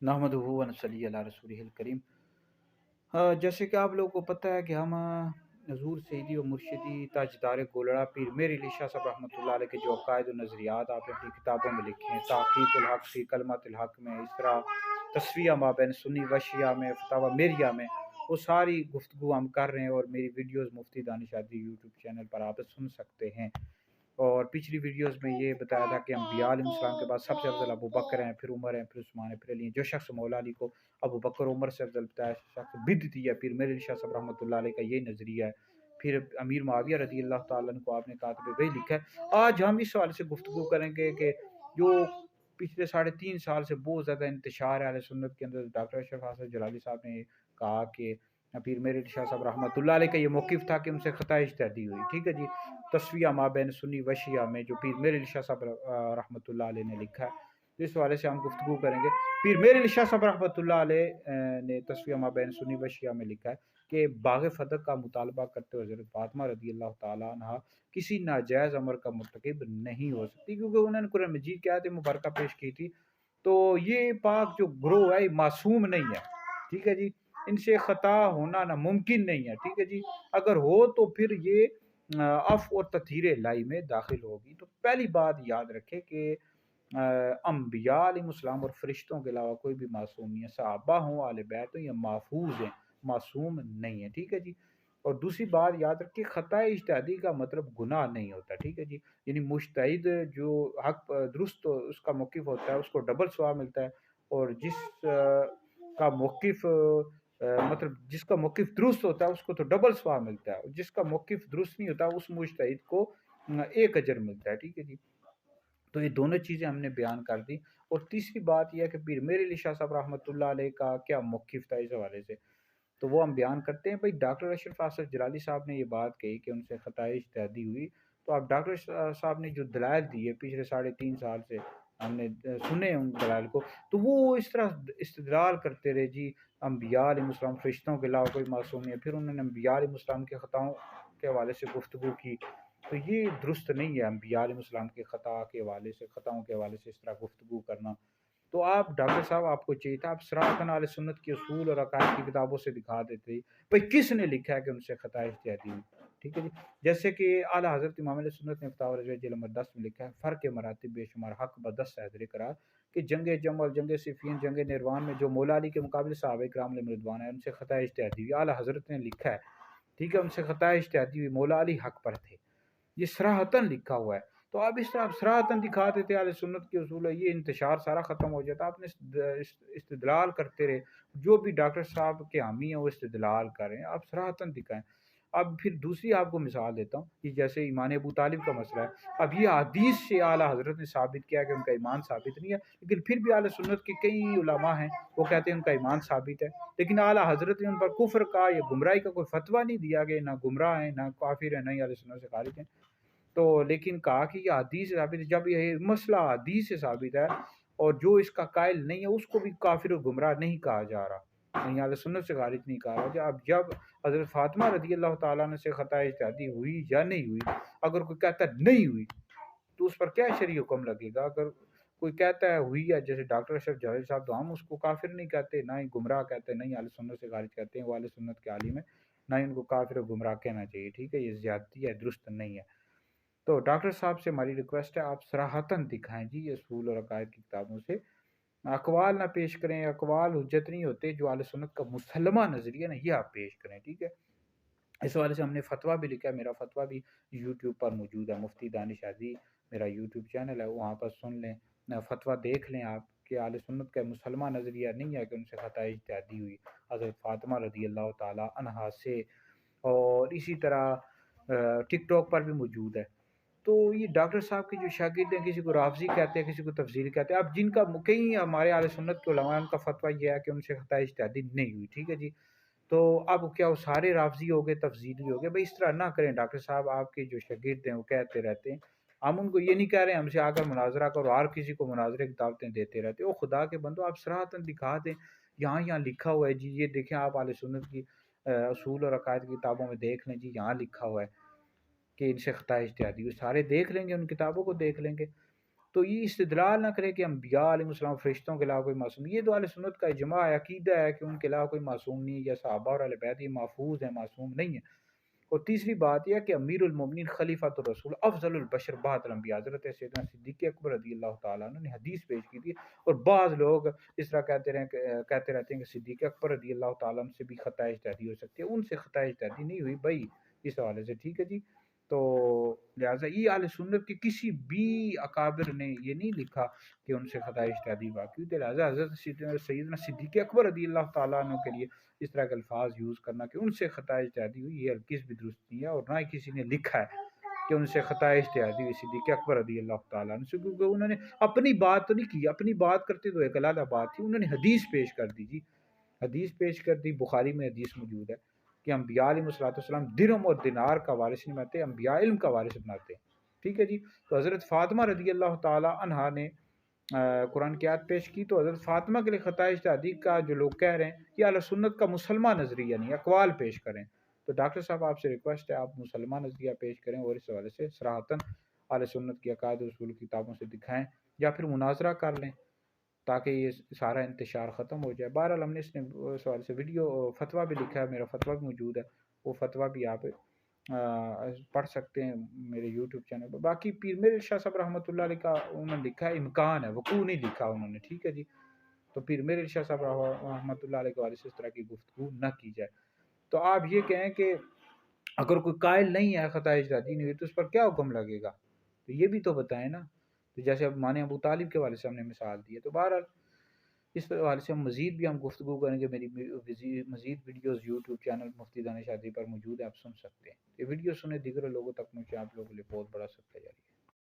नहमदुहु व नसल्ली अला रसूलिहिल करीम। जैसे कि आप लोगों को पता है कि हम हजूर सैदी व मुर्शिदी ताजदार गोलड़ा पीर मेर अली शाह साहब रहमतुल्लाह अलैह के जो अकायद व नज़रियात आपने अपनी किताबों में लिखे हैं, तहक़ीक़ुल हक़ फ़ी कलमतिल हक़ में, इस तरह तस्फ़िया माबैन सुन्नी व शिया में, फ़तावा मेरिया में, वो सारी गुफ्तगू हम कर रहे हैं और मेरी वीडियोज़ मुफ्ती दानिश आदि यूट्यूब चैनल पर आप सुन सकते हैं। और पिछली वीडियोस में ये बताया था कि अम्बिया अलैहिस्सलाम के बाद सबसे अफजल अबू बकर हैं, फिर उमर हैं, फिर उस्मान हैं, फिर अली हैं। जो शख्स मौला अली को अबू बकर उमर से अफजल बताया, शख्स बिदती है, फिर मेरे शाह साहब रहमतुल्लाह अलैह का ये नज़रिया है। फिर अमीर मुआविया रज़ी अल्लाह ताला अन्हु को आपने कातिब वही लिखा है। आज हम इस हवाले से गुफ्तगू करेंगे कि जो पिछले 3.5 साल से बहुत ज़्यादा इंतशार है अहले सुन्नत के अंदर, डॉक्टर अशरफ हासन जलाली साहब ने कहा कि पीर मेरे शाह साहब रहमतुल्लाह अलैह का ये मौक़िफ़ था कि उनसे ख़ता इज्तिहादी हुई। ठीक है जी। तस्वीया माबैन सुन्नी व शिया में जो पीर मेरे शाह साहब रहमतुल्लाह अलैह ने लिखा है, इस हवाले से हम गुफ्तगू करेंगे। पीर मेरे शाह साहब रहमतुल्लाह अलैह ने तस्वीया माबैन सुन्नी व शिया में लिखा है कि बाग़ फ़तह का मुतालबा करते हुए हज़रत फ़ातिमा रज़ी अल्लाह ताला अन्हा किसी नाजायज़ अमर का मुर्तकिब नहीं हो सकती, क्योंकि उन्होंने कुरान मजीद की आयत मुबारका पेश की थी। तो ये पाक जो ग्रोह है मासूम नहीं है। ठीक है जी। इनसे ख़ता होना नामुमकिन नहीं है। ठीक है जी। अगर हो तो फिर ये अफ़ और तथहीर लाई में दाखिल होगी। तो पहली बात याद रखें कि अम्बिया अलैहिस्सलाम और फरिश्तों के अलावा कोई भी मासूम नहीं है। सहाबा हों, आले बैत हों, ये महफूज हैं, मासूम नहीं है। ठीक है जी। और दूसरी बात याद रखिए, ख़ता इज्तिहादी का मतलब गुनाह नहीं होता। ठीक है जी। यानी मुज्तहिद जो हक दुरुस्त उसका मौक़िफ़ होता है उसको डबल सवाब मिलता है, और का मौक़िफ़ मतलब जिसका मौक़िफ़ दुरुस्त होता है उसको तो डबल सवाब मिलता है, जिसका मौक़िफ़ दुरुस्त नहीं होता उस मुज्तहिद को एक अजर मिलता है। ठीक है जी। तो ये दोनों चीज़ें हमने बयान कर दी। और तीसरी बात यह है कि पीर मेरे अली शाह साहब रहमतुल्लाह अलैह का क्या मौक़िफ़ था इस हवाले से, तो वो हम बयान करते हैं। भाई डॉक्टर अशरफ आसफ जलाली साहब ने ये बात कही कि उनसे ख़ताए इज्तिहादी हुई, तो अब डॉक्टर साहब ने जो दलाइल दी है पिछले 3.5 साल से हमने सुने उन दलाइल को, तो वो इस तरह इस्तिदलाल करते रहे जी अम्बिया अलैहिस्सलाम फरिश्तों के अलावा कोई मासूम नहीं है। फिर उन्होंने अम्बिया अलैहिस्सलाम के ख़ताओं के हवाले से गुफ्तगू की, तो ये दुरुस्त नहीं है अम्बिया अलैहिस्सलाम के ख़ता के हवाले से, ख़ताओं के हवाले से इस तरह गुफ्तगू करना। तो आप डॉक्टर साहब आपको चाहिए था आप सराहतन अहले सुन्नत के उसूल और अकायद की किताबों से दिखा देते भाई किसने लिखा है कि उनसे ख़ता इज्तिहादी हुई। ठीक है जी। जैसे कि आला हज़रत इमाम अहले सुन्नत ने फ़तावा रज़विया नंबर 10 में लिखा है, फ़र्क़ मरातिब बेशुमार हक़ बदस हैदर करार कि जंग जमल, जंग सिफ़ीन, जंग निर्वान में जो मौला अली के मुकाबले सहाबा किराम अलैहिम रिदवान है उनसे ख़ता इज्तिहादी हुई। आला हज़रत ने लिखा है। ठीक है, उनसे ख़ता इज्तिहादी हुई, मौला अली हक़ पर थे, ये सराहतन लिखा हुआ है। तो आप इस तरह आप सराहतन दिखा देते अहले सुन्नत के उसूल है, ये इंतशार सारा ख़त्म हो जाता। आपने इस्तिदलाल करते रहे, जो भी डॉक्टर साहब के हामी हैं वो इस्तिदलाल करें, आप सराहतन दिखाएं। अब फिर दूसरी आपको मिसाल देता हूँ कि जैसे ईमान अबू तालिब का मसला है। अब ये हदीस से आला हज़रत ने साबित किया कि उनका ईमान साबित नहीं है, लेकिन फिर भी आला सुन्नत के कई उलमा हैं वो कहते हैं उनका ईमान साबित है, लेकिन आला हज़रत ने उन पर कुफ्र का या गुमराही का कोई फतवा नहीं दिया कि ना गुमराह है, ना काफिर है, ना ही आले सुन्नत से खारिज हैं। तो लेकिन कहा कि ये हदीस से साबित है। जब ये मसला हदीस से साबित है और जो इसका कायल नहीं है उसको भी काफिर और गुमराह नहीं कहा जा रहा, नहीं अहले सुन्नत से खारिज नहीं कहा रहा। जब हज़रत फ़ातिमा रज़ी अल्लाह ताला अन्हा से ख़ता इज्तिहादी हुई या नहीं हुई, अगर कोई कहता नहीं हुई तो उस पर क्या शरई हुक्म लगेगा। अगर कोई कहता है हुई है, जैसे डॉक्टर अशरफ जलाली साहब, तो हम उसको काफिर नहीं कहते, ना ही गुमराह कहते, ना ही अहले सुन्नत से खारिज कहते हैं, वो अहले सुन्नत के आलिम है, ना ही उनको काफिर और गुमराह कहना चाहिए। ठीक है, ये ज़्यादती है, दुरुस्त नहीं है। तो डॉक्टर साहब से हमारी रिक्वेस्ट है आप सराहतन दिखाएं जी ये असूल और अकायद की किताबों से, अकवाल ना पेश करें। अकवाल हुज्जत नहीं होते, जो अहले सुन्नत का मुसल्लमा नज़रिया ना ये आप पेश करें। ठीक है, इस वाले से हमने फतवा भी लिखा है, मेरा फतवा भी यूट्यूब पर मौजूद है, मुफ्ती दानिश आदी मेरा यूट्यूब चैनल है, वहाँ पर सुन लें, फतवा देख लें आप कि अहले सुन्नत का मुसलमा नज़रिया नहीं है कि उनसे ख़ता इज्तिहादी हुई हज़रत फ़ातिमा रज़ी अल्लाह ताला अन्हा से। और इसी तरह टिकटॉक पर भी मौजूद है। तो ये डॉक्टर साहब के जो शागिर्द हैं, किसी को राफ़ज़ी कहते हैं, किसी को तफ़ज़ीली कहते हैं। अब जिनका कई हमारे अहले सुन्नत के उलमा उनका फ़तवा ये है कि उनसे ख़ता इज्तिहादी नहीं हुई। ठीक है जी। तो अब क्या वो सारे राफ़ज़ी हो गए, तफ़ज़ीली हो गए? भाई इस तरह ना करें डॉक्टर साहब, आपके जो शागिर्द हैं वो कहते रहते हैं। हम उनको ये नहीं कह रहे हैं हमसे आकर मुनाज़रा करो, हर किसी को मुनाज़रे की दावतें देते रहते हो। ओ खुदा के बंदो, आप सराहतन दिखा दें, यहाँ लिखा हुआ है जी, ये देखें आप अहले सुन्नत की असूल और अकायद की किताबों में देख लें जी, यहाँ लिखा हुआ है कि इनसे ख़ता इज्तिहादी हुई। सारे देख लेंगे, उन किताबों को देख लेंगे। تو یہ استدلال نہ کرے کہ انبیاء علیہ السلام فرشتوں کے علاوہ کوئی معصوم، یہ تو اہل سنت کا اجماع ہے، عقیدہ ہے کہ ان کے علاوہ کوئی معصوم نہیں، یا صحابہ اور اہل بیت یہ محفوظ ہیں، معصوم نہیں ہے۔ اور تیسری بات یہ ہے کہ امیر المومنین خلیفۃ الرسول افضل البشر بعد الانبیاء حضرت سیدنا صدیق اکبر رضی اللہ تعالیٰ عنہ نے حدیث پیش کی تھی، اور بعض لوگ اس طرح کہتے رہتے ہیں کہ صدیق اکبر رضی اللہ تعالیٰ عنہ سے بھی خطا اجتہادی ہو سکتی ہے، ان سے خطا اجتہادی نہیں ہوئی بھائی اس حوالے سے، ٹھیک ہے جی۔ تو لہٰذا یہ اہل سنت کے کسی بھی اکابر نے یہ نہیں لکھا کہ ان سے خطا اجتہادی واقعی تھے، لہٰذا حضرت سیدنا صدیق اکبر رضی اللہ تعالیٰ عنہ کے لیے اس طرح کے الفاظ یوز کرنا کہ ان سے خطا اجتہادی ہوئی، یہ ہرگز بھی درست نہیں ہے، اور نہ ہی کسی نے لکھا ہے کہ ان سے خطا اجتہادی ہوئی صدیق اکبر رضی اللہ تعالیٰ عنہ سے، کیونکہ انہوں نے اپنی بات تو نہیں کی، اپنی بات کرتے تو ایک علیحدہ بات تھی، انہوں نے حدیث پیش کر دی جی، حدیث پیش کر دی، بخاری میں حدیث موجود ہے کہ انبیاء علیہ السلام درہم اور دینار کا وارث نہیں بناتے، انبیاء علم کا وارث بناتے ہیں، ٹھیک ہے جی۔ تو حضرت فاطمہ رضی اللہ تعالیٰ عنہا نے قرآن کی آیت پیش کی، تو حضرت فاطمہ کے لیے خطا اجتہادی کا جو لوگ کہہ رہے ہیں یہ اہل سنت کا مسلمہ نظریہ نہیں، اقوال پیش کریں، تو ڈاکٹر صاحب آپ سے ریکویسٹ ہے آپ مسلمہ نظریہ پیش کریں اور اس حوالے سے صراحتاً اہل سنت کی عقائد اصول کتابوں سے دکھائیں، یا پھر مناظرہ کر لیں تاکہ یہ سارا انتشار ختم ہو جائے۔ بہرحال ہم نے اس نے سوال سے ویڈیو فتویٰ بھی لکھا ہے، میرا فتویٰ بھی موجود ہے، وہ فتویٰ بھی آپ پڑھ سکتے ہیں میرے یوٹیوب چینل پر۔ باقی پیر میرے شاہ صاحب رحمۃ اللہ علیہ کا انہوں نے لکھا ہے امکان ہے، وقوع نہیں لکھا انہوں نے، ٹھیک ہے جی۔ تو پیر میرے شاہ صاحب رحمۃ اللہ علیہ کے والے سے اس طرح کی گفتگو نہ کی جائے۔ تو آپ یہ کہیں کہ اگر کوئی قائل نہیں ہے خطا اجتہادی نہیں ہوئی تو اس پر کیا حکم لگے گا، تو یہ بھی تو بتائیں نا۔ تو جیسے اب مانے ابو طالب کے والے سے ہم نے مثال دی ہے، تو بہرحال اس حوالے سے مزید بھی ہم گفتگو کریں گے، میری مزید ویڈیوز یوٹیوب چینل مفتی دانش شادری پر موجود ہے، آپ سن سکتے ہیں۔ یہ ویڈیو سنیں، دیگر لوگوں تک پہنچے، آپ لوگوں کے لیے بہت بڑا صدقہ جاری ہے۔